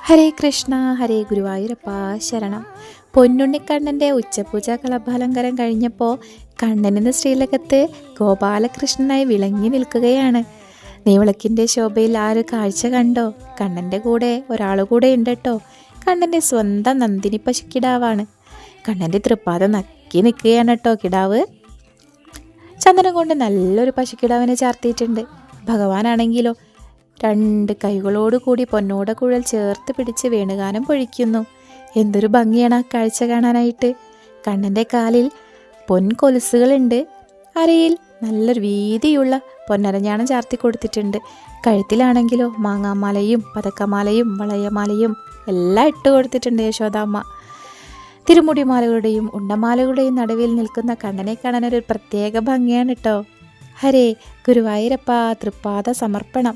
ഹരേ കൃഷ്ണ ഹരേ ഗുരുവായൂരപ്പ ശരണം. പൊന്നുണ്ണിക്കണ്ണൻ്റെ ഉച്ചപൂജ കളഭാലങ്കാരം കഴിഞ്ഞപ്പോൾ കണ്ണനിന്ന് ശ്രീലകത്ത് ഗോപാലകൃഷ്ണനായി വിളങ്ങി നിൽക്കുകയാണ്. നീവിളക്കിൻ്റെ ശോഭയിൽ ആ ഒരു കാഴ്ച കണ്ടോ? കണ്ണൻ്റെ കൂടെ ഒരാൾ കൂടെ ഉണ്ട് കേട്ടോ. കണ്ണൻ്റെ സ്വന്തം നന്ദിനി പശുക്കിടാവാണ്. കണ്ണൻ്റെ തൃപ്പാദം നക്കി നിൽക്കുകയാണ് കേട്ടോ കിടാവ്. ചന്ദനം കൊണ്ട് നല്ലൊരു പശുക്കിടാവിനെ ചാർത്തിയിട്ടുണ്ട്. ഭഗവാനാണെങ്കിലോ രണ്ട് കൈകളോടുകൂടി പൊന്നോട കുഴൽ ചേർത്ത് പിടിച്ച് വേണുഗാനം പൊഴിക്കുന്നു. എന്തൊരു ഭംഗിയാണ് ആ കാഴ്ച കാണാനായിട്ട്. കണ്ണൻ്റെ കാലിൽ പൊൻകൊലുസുകളുണ്ട്. അരയിൽ നല്ലൊരു വീതിയുള്ള പൊന്നരഞ്ഞാണം ചാർത്തി കൊടുത്തിട്ടുണ്ട്. കഴുത്തിലാണെങ്കിലോ മാങ്ങാമാലയും പതക്കമാലയും വളയമാലയും എല്ലാം ഇട്ട് കൊടുത്തിട്ടുണ്ട് യശോദാമ്മ. തിരുമുടിമാലകളുടെയും ഉണ്ടമാലകളുടെയും നടുവിൽ നിൽക്കുന്ന കണ്ണനെ കാണാനൊരു പ്രത്യേക ഭംഗിയാണ് കേട്ടോ. ഹരേ ഗുരുവായൂരപ്പ തൃപ്പാദ സമർപ്പണം.